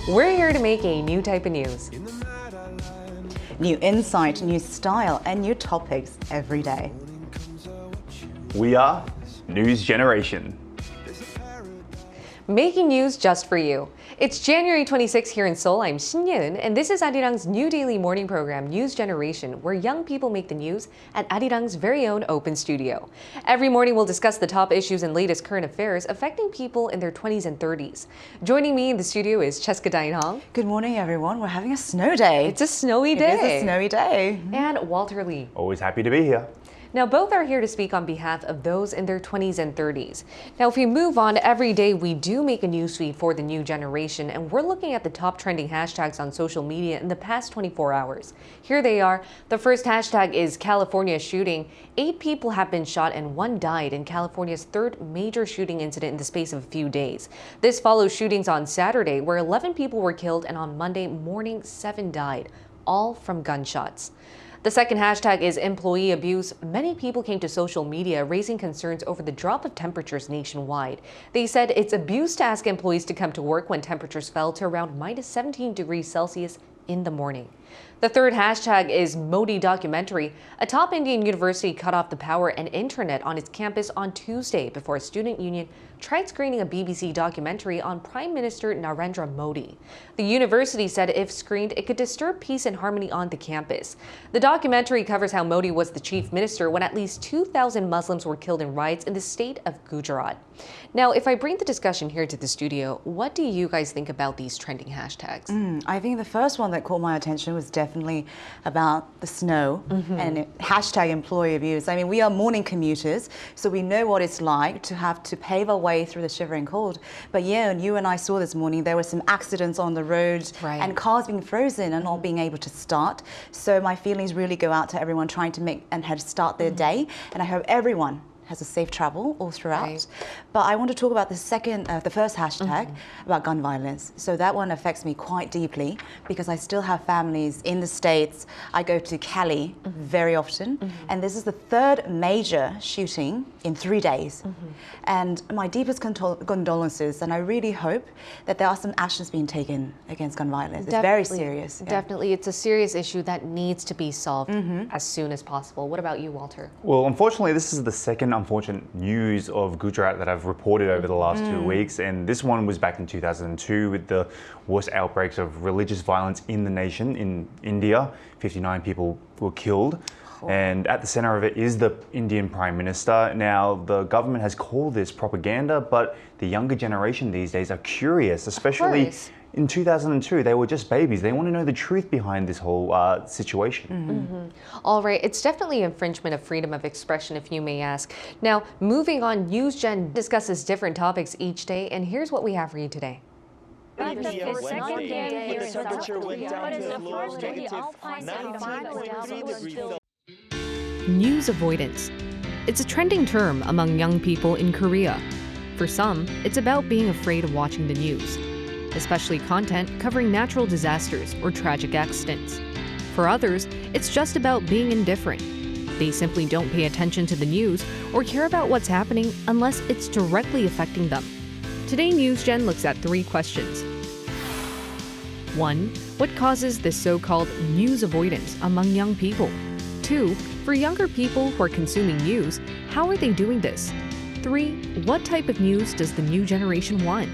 We're here to make a new type of news. New insight, new style, and new topics every day. We are News Generation. Making news just for you. It's January 26 here in Seoul. I'm Shin Yeun, and this is Arirang's new daily morning program, News Generation, where young people make the news at Arirang's very own open studio. Every morning, we'll discuss the top issues and latest current affairs affecting people in their 20s and 30s. Joining me in the studio is Cheska Dain-hong. Good morning, everyone. We're having a snow day. It's a snowy day. It is a snowy day. And Walter Lee. Always happy to be here. Now, both are here to speak on behalf of those in their 20s and 30s. Now, if we move on, every day we do make a newsfeed for the new generation, and we're looking at the top trending hashtags on social media in the past 24 hours. Here they are. The first hashtag is California shooting. 8 people have been shot and 1 died in California's third major shooting incident in the space of a few days. This follows shootings on Saturday, where 11 people were killed, and on Monday morning, 7 died, all from gunshots. The second hashtag is employee abuse. Many people came to social media raising concerns over the drop of temperatures nationwide. They said it's abuse to ask employees to come to work when temperatures fell to around minus 17 degrees Celsius in the morning. The third hashtag is Modi documentary. A top Indian university cut off the power and internet on its campus on Tuesday before a student union tried screening a BBC documentary on Prime Minister Narendra Modi. The university said if screened, it could disturb peace and harmony on the campus. The documentary covers how Modi was the chief minister when at least 2,000 Muslims were killed in riots in the state of Gujarat. Now, if I bring the discussion here to the studio, what do you guys think about these trending hashtags? I think the first one that caught my attention was definitely about the snow and hashtag employee abuse. I mean, we are morning commuters, so we know what it's like to have to pave our way through the shivering cold. But yeah, and you and I saw this morning, there were some accidents on the road and cars being frozen and not being able to start. So my feelings really go out to everyone trying to make and how to start their day. And I hope everyone has a safe travel all throughout. Right. But I want to talk about the first hashtag about gun violence. So that one affects me quite deeply because I still have families in the States. I go to Cali very often, and this is the third major shooting in 3 days. And my deepest condolences, and I really hope that there are some actions being taken against gun violence. It's very serious. Definitely, it's a serious issue that needs to be solved as soon as possible. What about you, Walter? Well, unfortunately, this is the second unfortunate news of Gujarat that I've reported over the last 2 weeks, and this one was back in 2002 with the worst outbreaks of religious violence in the nation in India. 59 people were killed. And at the center of it is the Indian Prime Minister. Now, the government has called this propaganda, but the younger generation these days are curious, especially in 2002, they were just babies. They want to know the truth behind this whole situation. All right, it's definitely infringement of freedom of expression, if you may ask. Now, moving on, NewsGen discusses different topics each day, and here's what we have for you today. News avoidance. It's a trending term among young people in Korea. For some, it's about being afraid of watching the news, especially content covering natural disasters or tragic accidents. For others, it's just about being indifferent. They simply don't pay attention to the news or care about what's happening unless it's directly affecting them. Today, NewsGen looks at 3 questions. 1. What causes this so-called news avoidance among young people? 2. For younger people who are consuming news, how are they doing this? 3. What type of news does the new generation want?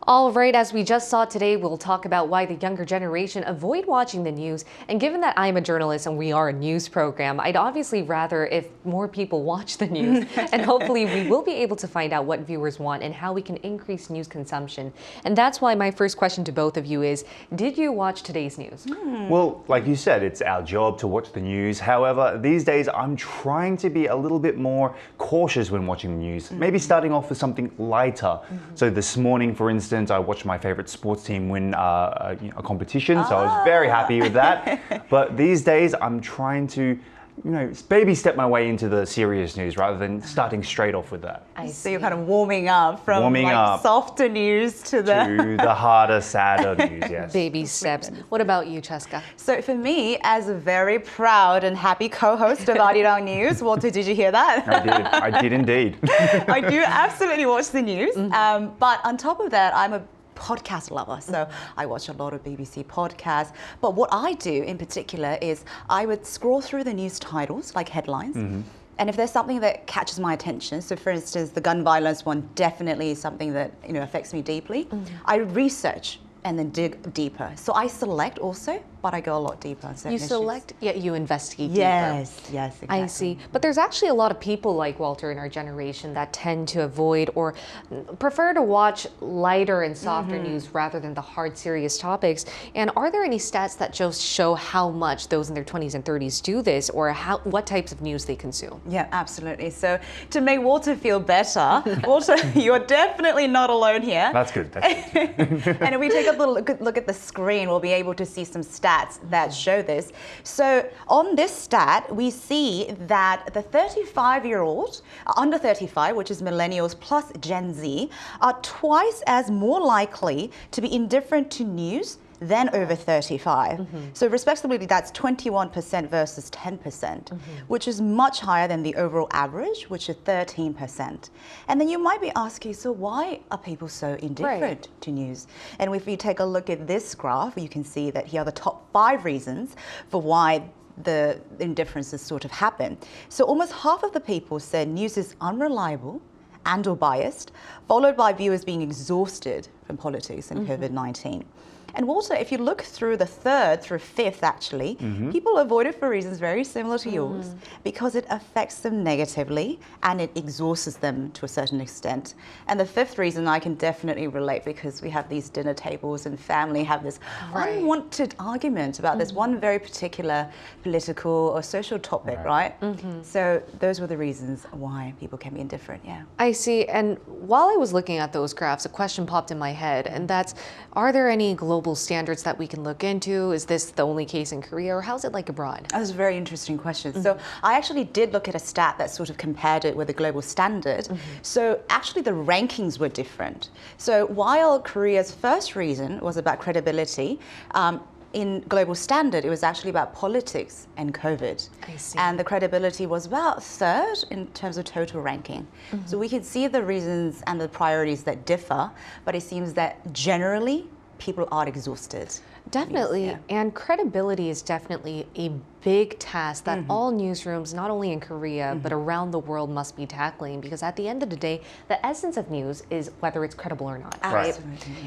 All right, as we just saw today, we'll talk about why the younger generation avoid watching the news. And given that I'm a journalist and we are a news program, I'd obviously rather if more people watch the news. And hopefully we will be able to find out what viewers want and how we can increase news consumption. And that's why my first question to both of you is, did you watch today's news? Well, like you said, it's our job to watch the news. However, these days I'm trying to be a little bit more cautious when watching the news. Maybe starting off with something lighter. So this morning, for instance, I watched my favorite sports team win a competition, so I was very happy with that. But these days, I'm trying to baby step my way into the serious news rather than starting straight off with that. So you're kind of warming up from softer news to the harder, sadder news, yes. Baby steps. What about you, Cheska? So for me, as a very proud and happy co-host of Arirang News, Walter, did you hear that? I did indeed. I do absolutely watch the news. But on top of that, I'm a podcast lover, so I watch a lot of BBC podcasts. But what I do in particular is I would scroll through the news titles, like headlines, and if there's something that catches my attention, so for instance, the gun violence one definitely is something that affects me deeply, I research and then dig deeper. So I select also, but I go a lot deeper on certain You issues. select, yet you investigate Yes, deeper. yes, exactly. I see. But there's actually a lot of people like Walter in our generation that tend to avoid or prefer to watch lighter and softer news rather than the hard, serious topics. And are there any stats that just show how much those in their 20s and 30s do this, or what types of news they consume? Yeah, absolutely. So to make Walter feel better, Walter, you're definitely not alone here. That's good. That's good. And if we take a good look at the screen, we'll be able to see some stats that show this. So on this stat, we see that the 35-year-old, under 35, which is millennials plus Gen Z, are twice as more likely to be indifferent to news than over 35. So respectively, that's 21% versus 10%, which is much higher than the overall average, which is 13%. And then you might be asking, so why are people so indifferent to news? And if you take a look at this graph, you can see that here are the top 5 reasons for why the indifferences sort of happen. So almost half of the people said news is unreliable and or biased, followed by viewers being exhausted from politics and COVID-19. And Walter, if you look through the third through fifth, actually, people avoid it for reasons very similar to yours, because it affects them negatively and it exhausts them to a certain extent. And the fifth reason I can definitely relate, because we have these dinner tables and family have this unwanted argument about this one very particular political or social topic, right? So those were the reasons why people can be indifferent, yeah. I see. And while I was looking at those graphs, a question popped in my head, and that's, are there any global standards that we can look into? Is this the only case in Korea, or how's it like abroad? That was a very interesting question. So I actually did look at a stat that sort of compared it with a global standard. So actually the rankings were different. So while Korea's first reason was about credibility, in global standard, it was actually about politics and COVID. I see. And the credibility was about third in terms of total ranking. So we can see the reasons and the priorities that differ, but it seems that generally people are exhausted. Definitely. And credibility is definitely a big task that all newsrooms, not only in Korea, but around the world, must be tackling, because at the end of the day, the essence of news is whether it's credible or not. Right.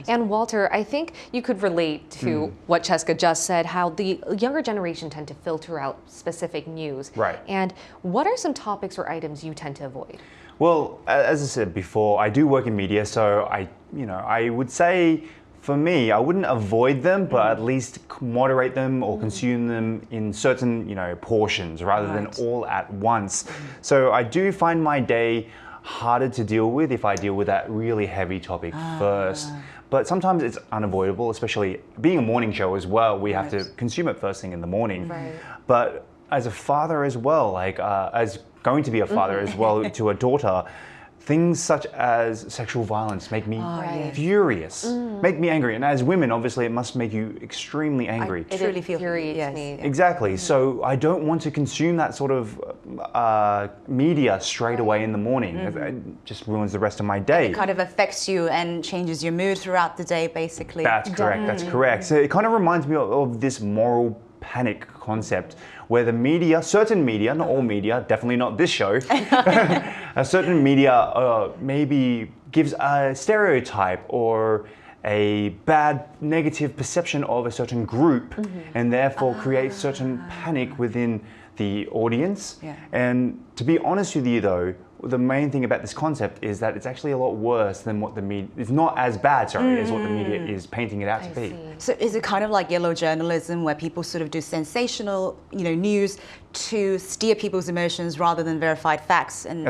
And Walter, I think you could relate to what Cheska just said, how the younger generation tend to filter out specific news. Right. And what are some topics or items you tend to avoid? Well, as I said before, I do work in media, so I would say, for me, I wouldn't avoid them, but at least moderate them or consume them in certain, portions rather than all at once. So I do find my day harder to deal with if I deal with that really heavy topic first. But sometimes it's unavoidable, especially being a morning show as well. We have to consume it first thing in the morning. But as a father as well, as going to be a father as well to a daughter, things such as sexual violence make me furious, make me angry. And as women, obviously, it must make you extremely angry. It truly infuriates me. Exactly. So I don't want to consume that sort of media straight away in the morning. It just ruins the rest of my day. It kind of affects you and changes your mood throughout the day, basically. That's correct. That's correct. So it kind of reminds me of this moral panic concept, where the media, certain media, not all media, definitely not this show, a certain media maybe gives a stereotype or a bad negative perception of a certain group, and therefore creates certain panic within the audience. And to be honest with you though, the main thing about this concept is that it's actually a lot worse than what the media, it's not as bad, as what the media is painting it out to be. So is it kind of like yellow journalism, where people sort of do sensational, news to steer people's emotions rather than verified facts? And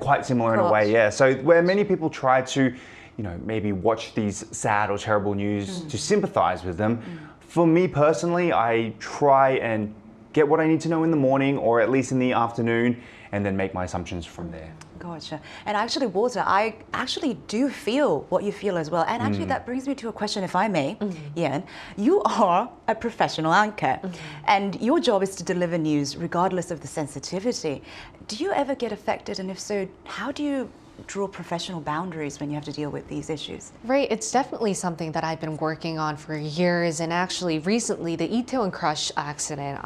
Quite similar in a way, yeah. So where many people try to, maybe watch these sad or terrible news to sympathize with them, for me personally, I try and get what I need to know in the morning or at least in the afternoon, and then make my assumptions from there. Gotcha. And actually, Walter, I actually do feel what you feel as well. And actually, that brings me to a question, if I may, Ian. You are a professional anchor, and your job is to deliver news regardless of the sensitivity. Do you ever get affected? And if so, how do you draw professional boundaries when you have to deal with these issues? Right, it's definitely something that I've been working on for years, and actually recently the Itaewon Crush accident,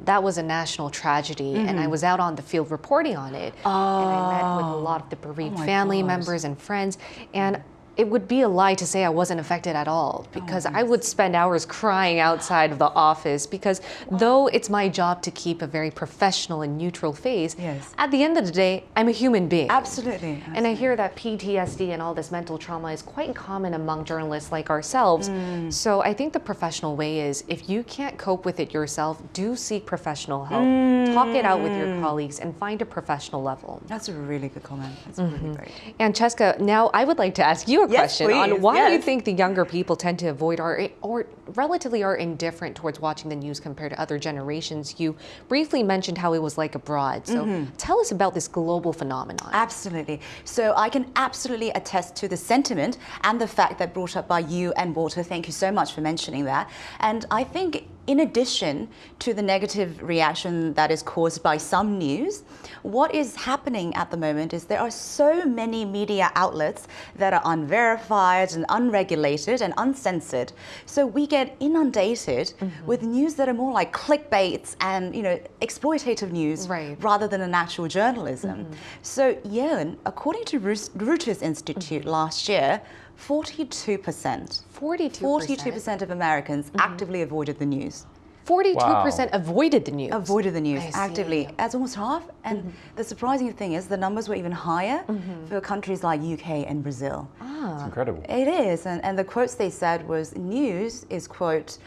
that was a national tragedy, and I was out on the field reporting on it, and I met with a lot of the bereaved family members and friends, and it would be a lie to say I wasn't affected at all, because I would spend hours crying outside of the office, because though it's my job to keep a very professional and neutral face, at the end of the day, I'm a human being. Absolutely. And I hear that PTSD and all this mental trauma is quite common among journalists like ourselves. So I think the professional way is, if you can't cope with it yourself, do seek professional help. Talk it out with your colleagues and find a professional level. That's a really good comment. That's really great. And Cheska, now I would like to ask you a question please. on why you think the younger people tend to avoid or relatively are indifferent towards watching the news compared to other generations. You briefly mentioned how it was like abroad. So tell us about this global phenomenon. Absolutely. So I can absolutely attest to the sentiment and the fact that brought up by you and Walter. Thank you so much for mentioning that. And I think in addition to the negative reaction that is caused by some news, what is happening at the moment is there are so many media outlets that are unverified and unregulated and uncensored. So we get inundated with news that are more like clickbaits and, you know, exploitative news rather than an actual journalism. So, Yeon, according to Reuters Institute last year, 42%. 42% of Americans actively avoided the news. 42% avoided the news. Avoided the news actively. That's almost half. And the surprising thing is the numbers were even higher for countries like UK and Brazil. It's incredible. It is. And the quotes they said was, news is, quote,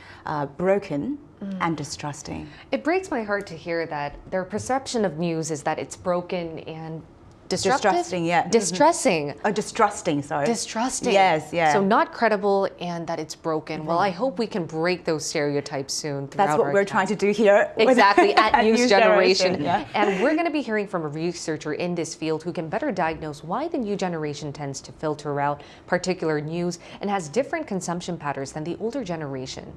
broken and distrusting. It breaks my heart to hear that their perception of news is that it's broken and distrusting, distressing. Distrusting, sorry. Distrusting. Yes, yeah. So not credible and that it's broken. Well, I hope we can break those stereotypes soon throughout That's what we're trying to do here. Exactly, at News Generation. Yeah. And we're going to be hearing from a researcher in this field who can better diagnose why the new generation tends to filter out particular news and has different consumption patterns than the older generation.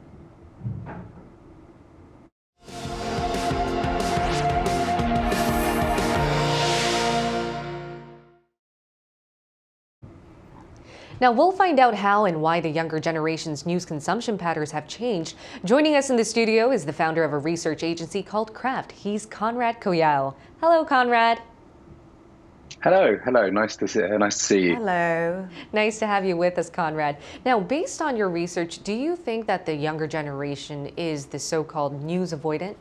Now, we'll find out how and why the younger generation's news consumption patterns have changed. Joining us in the studio is the founder of a research agency called Craft. He's Conrad Koyao. Hello, Conrad. Hello. Nice to see you. Hello. Nice to have you with us, Conrad. Now, based on your research, do you think that the younger generation is the so-called news avoidant?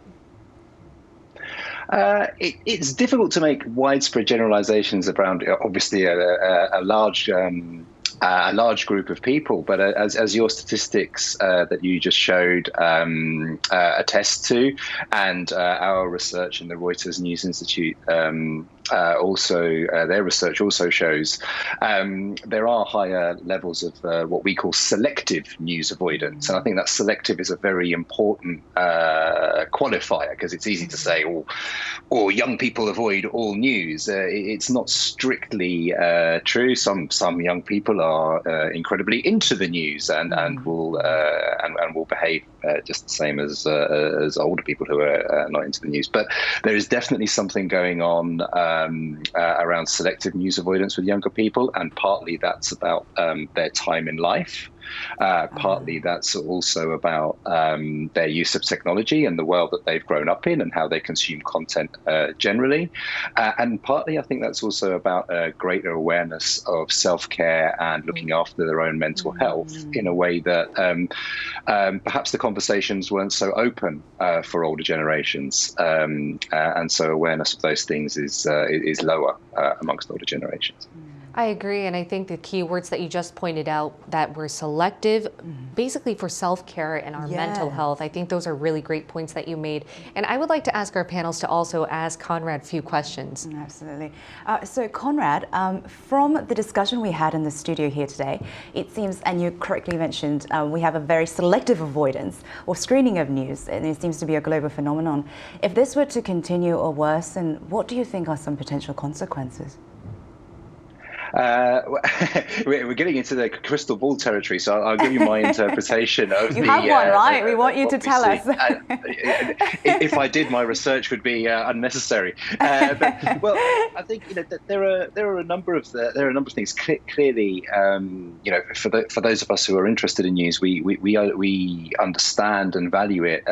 It's difficult to make widespread generalizations around, obviously, a large group of people, but as your statistics that you just showed attest to, and our research in the Reuters News Institute their research also shows there are higher levels of what we call selective news avoidance, and I think that selective is a very important qualifier, because it's easy to say, "Oh, young people avoid all news." It's not strictly true. Some young people are incredibly into the news and will behave just the same as older people who are not into the news. But there is definitely something going on around selective news avoidance with younger people, and partly that's about their time in life. Partly that's also about their use of technology and the world that they've grown up in and how they consume content generally. And partly I think that's also about a greater awareness of self-care and looking after their own mental health in a way that perhaps the conversations weren't so open for older generations. And so awareness of those things is lower amongst older generations. I agree, and I think the keywords that you just pointed out that were selective, basically for self-care and our mental health, I think those are really great points that you made. And I would like to ask our panels to also ask Conrad a few questions. Absolutely. So Conrad, from the discussion we had in the studio here today, it seems, and you correctly mentioned, we have a very selective avoidance or screening of news, and it seems to be a global phenomenon. If this were to continue or worsen, what do you think are some potential consequences? We're getting into the crystal ball territory, so I'll give you my interpretation of You have one, right? We want you to tell us. If I did, my research would be unnecessary. Well, I think there are a number of things. Clearly, for those of us who are interested in news, we understand and value it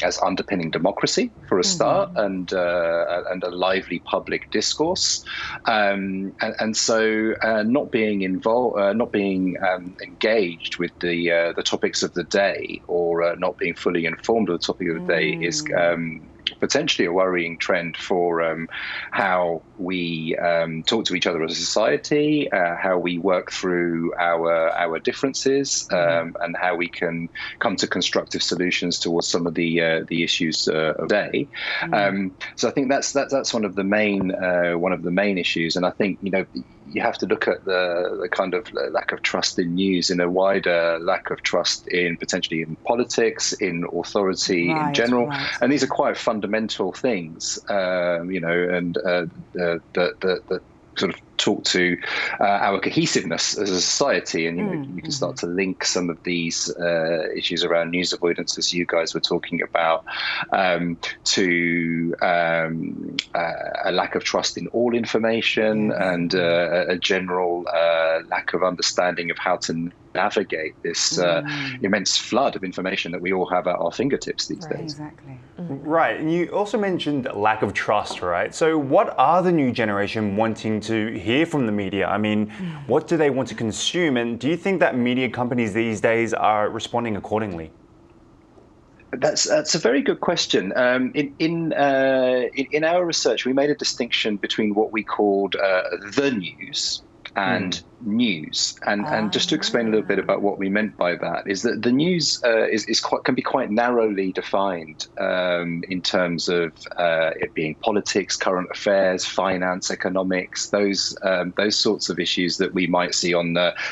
as underpinning democracy for a start, and a lively public discourse, and so. Not being involved, not being engaged with the topics of the day, or not being fully informed of the topic of the day is potentially a worrying trend for how we talk to each other as a society, how we work through our differences, and how we can come to constructive solutions towards some of the issues of the day. So I think that's one of the main issues, and I think you have to look at the kind of lack of trust in news in a wider lack of trust in potentially in politics, in authority in general, and these are quite fundamental things, and that sort of talk to our cohesiveness as a society, and you can start to link some of these issues around news avoidance, as you guys were talking about, to a lack of trust in all information, and a general lack of understanding of how to navigate this immense flood of information that we all have at our fingertips these days. Exactly. Right, and you also mentioned lack of trust, right? So what are the new generation wanting to hear from the media? I mean, what do they want to consume? And do you think that media companies these days are responding accordingly? That's a very good question. In our research, we made a distinction between what we called the news and news, and just to explain a little bit about what we meant by that is that the news can be quite narrowly defined in terms of it being politics, current affairs, finance, economics, those sorts of issues that we might see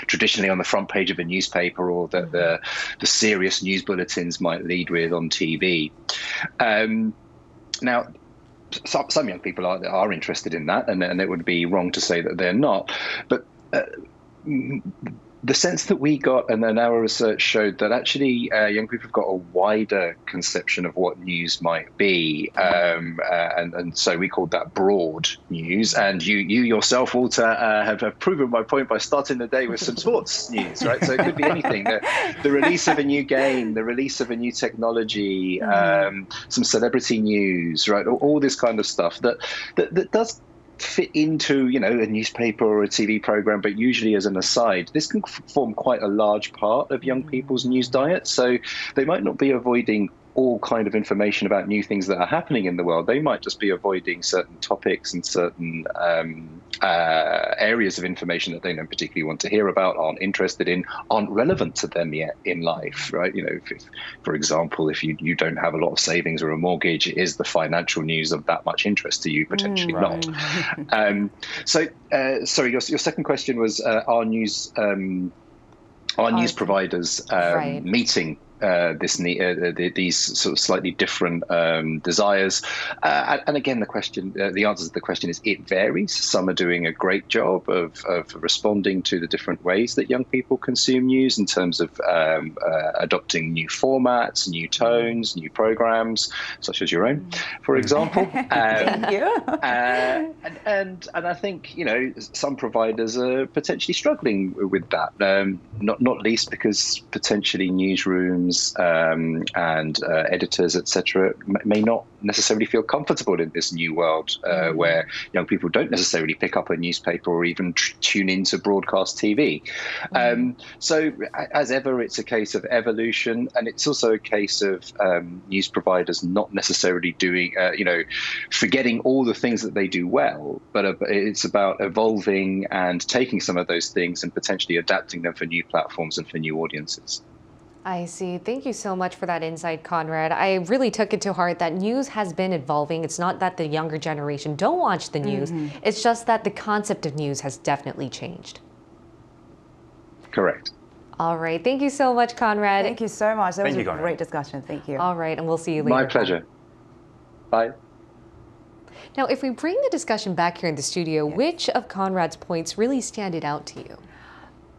traditionally on the front page of a newspaper, or that the serious news bulletins might lead with on TV. Now, some young people are interested in that, and it would be wrong to say that they're not. But the sense that we got, and then our research showed that actually young people have got a wider conception of what news might be, and so we called that broad news. And you yourself, Walter, have proven my point by starting the day with some sports news, right? So it could be anything: the release of a new game, the release of a new technology, some celebrity news, right? All this kind of stuff that does fit into a newspaper or a TV program, but usually as an aside. This can form quite a large part of young people's news diet, so they might not be avoiding all kind of information about new things that are happening in the world. They might just be avoiding certain topics and certain areas of information that they don't particularly want to hear about, aren't interested in, aren't relevant to them yet in life, right? If, for example, if you don't have a lot of savings or a mortgage, is the financial news of that much interest to you? Potentially not. Sorry, your second question was, are news providers meeting these sort of slightly different desires, and again, the answer to the question is it varies. Some are doing a great job of responding to the different ways that young people consume news in terms of adopting new formats, new tones, new programs, such as your own, for example. Thank you. And I think some providers are potentially struggling with that, not least because potentially newsrooms platforms and editors, etc., may not necessarily feel comfortable in this new world where young people don't necessarily pick up a newspaper or even tune into broadcast TV. So as ever, it's a case of evolution, and it's also a case of news providers not necessarily doing, forgetting all the things that they do well, but it's about evolving and taking some of those things and potentially adapting them for new platforms and for new audiences. I see. Thank you so much for that insight, Conrad. I really took it to heart that news has been evolving. It's not that the younger generation don't watch the news. It's just that the concept of news has definitely changed. Correct. All right. Thank you so much, Conrad. Thank you so much. That was a Conrad. great discussion. Thank you. All right. And we'll see you later. My pleasure. Bye. Now, if we bring the discussion back here in the studio, which of Conrad's points really stand out to you?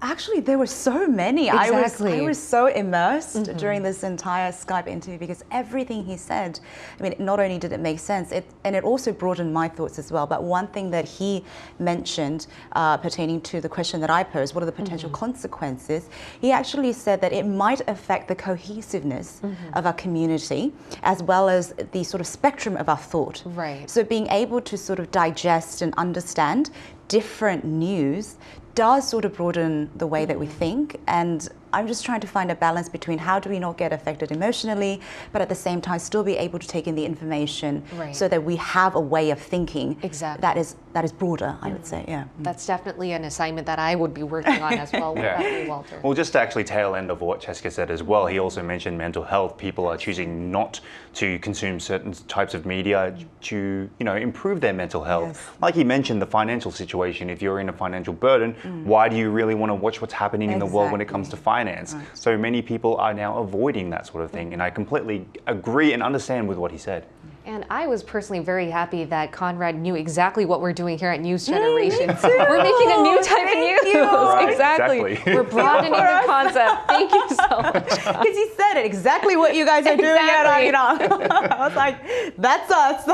Actually, there were so many. Exactly. I was so immersed during this entire Skype interview because everything he said, I mean, not only did it make sense, and it also broadened my thoughts as well. But one thing that he mentioned pertaining to the question that I posed, what are the potential consequences? He actually said that it might affect the cohesiveness of our community as well as the sort of spectrum of our thought. Right. So being able to sort of digest and understand different news does sort of broaden the way that we think, and I'm just trying to find a balance between how do we not get affected emotionally, but at the same time still be able to take in the information so that we have a way of thinking that is broader, I would say. Yeah. That's definitely an assignment that I would be working on as well. What about you, Walter? Well, just to actually tail end of what Cheska said as well, he also mentioned mental health. People are choosing not to consume certain types of media to, improve their mental health. Yes. Like he mentioned, the financial situation. If you're in a financial burden, why do you really want to watch what's happening in the world when it comes to finance? Right. So many people are now avoiding that sort of thing, and I completely agree and understand with what he said. And I was personally very happy that Conrad knew exactly what we're doing here at News Generation. We're making a new type of news. Right, Exactly. We're broadening the concept. Thank you so much. Because he said it, exactly what you guys are doing at Arirang. I was like, that's us.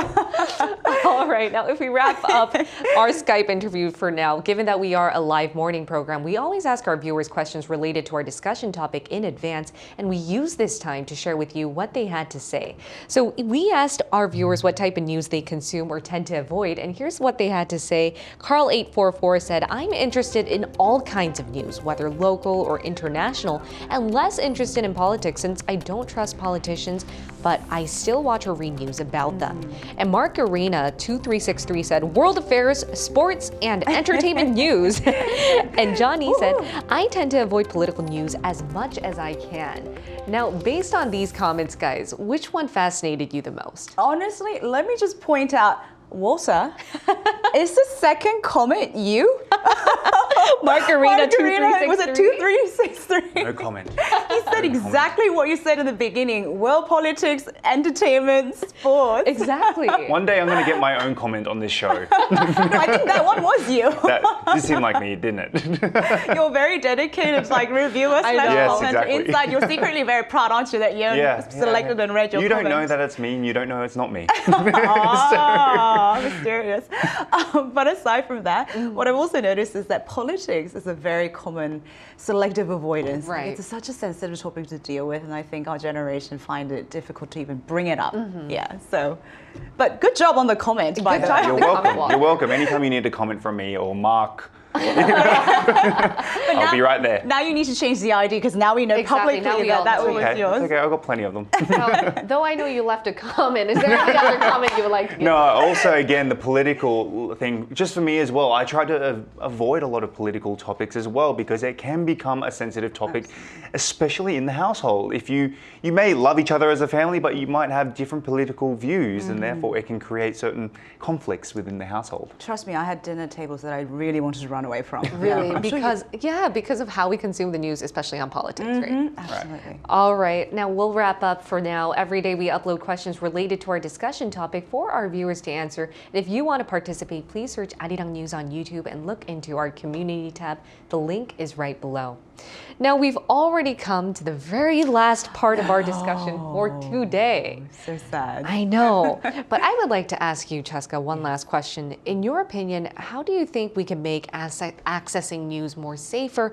All right, now if we wrap up our Skype interview for now, given that we are a live morning program, we always ask our viewers questions related to our discussion topic in advance, and we use this time to share with you what they had to say. So we asked our viewers what type of news they consume or tend to avoid, and here's what they had to say. Carl844 said, I'm interested in all kinds of news, whether local or international, and less interested in politics since I don't trust politicians, but I still watch or read news about them. And Mark Arena 2363 said, world affairs, sports, and entertainment news. And Johnny said, I tend to avoid political news as much as I can. Now, based on these comments, guys, which one fascinated you the most? Honestly, let me just point out, Walter, is the second comment you? Mark Arena 2363. Was it 2363? No comment. He said exactly what you said in the beginning. World politics, entertainment, sports. Exactly. One day I'm going to get my own comment on this show. I think that one was you. This seemed like me, didn't it? You're very dedicated, like reviewer slash Yes, comment exactly. inside. You're secretly very proud, aren't you, that you selected and read your You comments. don't know that it's me, and you don't know it's not me. Oh, mysterious. But aside from that, what I've also noticed is that politics is a very common selective avoidance. Right. It's such a sensitive topic to deal with, and I think our generation find it difficult to even bring it up. Yeah, so, but good job on the comment, by the way. You're welcome. You're welcome. Anytime you need a comment from me or Mark, I'll be right there. Now you need to change the ID because now we know Exactly, now publicly we that all that know. was Okay, yours. it's okay. I've got plenty of them. Now, though I know you left a comment, is there any other comment you would like to give? No, also, again, the political thing, just for me as well, I try to avoid a lot of political topics as well because it can become a sensitive topic, especially in the household. If you may love each other as a family, but you might have different political views and therefore it can create certain conflicts within the household. Trust me, I had dinner tables that I really wanted to run away from. Really? I'm sure you- Because of how we consume the news, especially on politics, right? Absolutely. All right, now we'll wrap up for now. Every day we upload questions related to our discussion topic for our viewers to answer. And if you want to participate, please search Arirang News on YouTube and look into our community tab. The link is right below. Now, we've already come to the very last part of our discussion for today. So sad. I know. But I would like to ask you, Cheska, one last question. In your opinion, how do you think we can make accessing news more safer,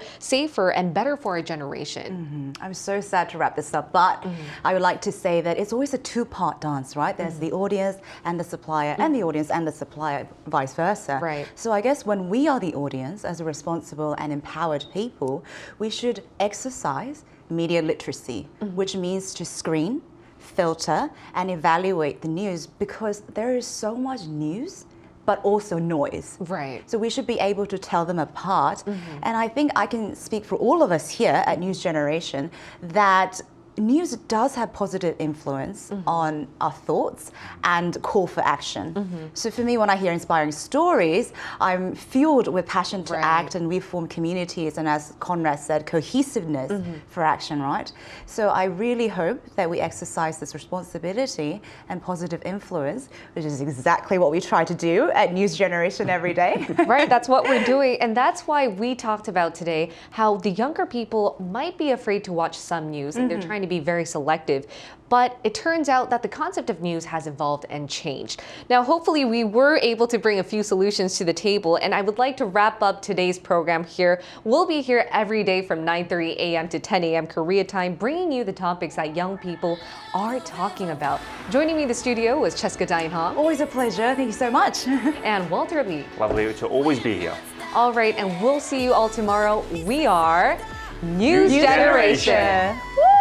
and better for our generation? I'm so sad to wrap this up, but I would like to say that it's always a two-part dance, right? There's the audience and the supplier, and the audience and the supplier, vice versa. Right. So I guess when we are the audience, as a responsible and empowered people, we should exercise media literacy, which means to screen, filter, and evaluate the news, because there is so much news but also noise. Right. So we should be able to tell them apart. And I think I can speak for all of us here at News Generation that news does have positive influence on our thoughts and call for action. So for me, when I hear inspiring stories, I'm fueled with passion to act and reform communities, and as Conrad said, cohesiveness for action, right? So I really hope that we exercise this responsibility and positive influence, which is exactly what we try to do at News Generation every day. Right, that's what we're doing. And that's why we talked about today how the younger people might be afraid to watch some news and they're trying to be very selective. But it turns out that the concept of news has evolved and changed. Now, hopefully we were able to bring a few solutions to the table, and I would like to wrap up today's program here. We'll be here every day from 9:30 a.m. to 10 a.m. Korea time, bringing you the topics that young people are talking about. Joining me in the studio was Cheska Dain-ha Always a pleasure. Thank you so much. and Walter Lee. Lovely to always be here. All right, and we'll see you all tomorrow. We are News Generation. Woo!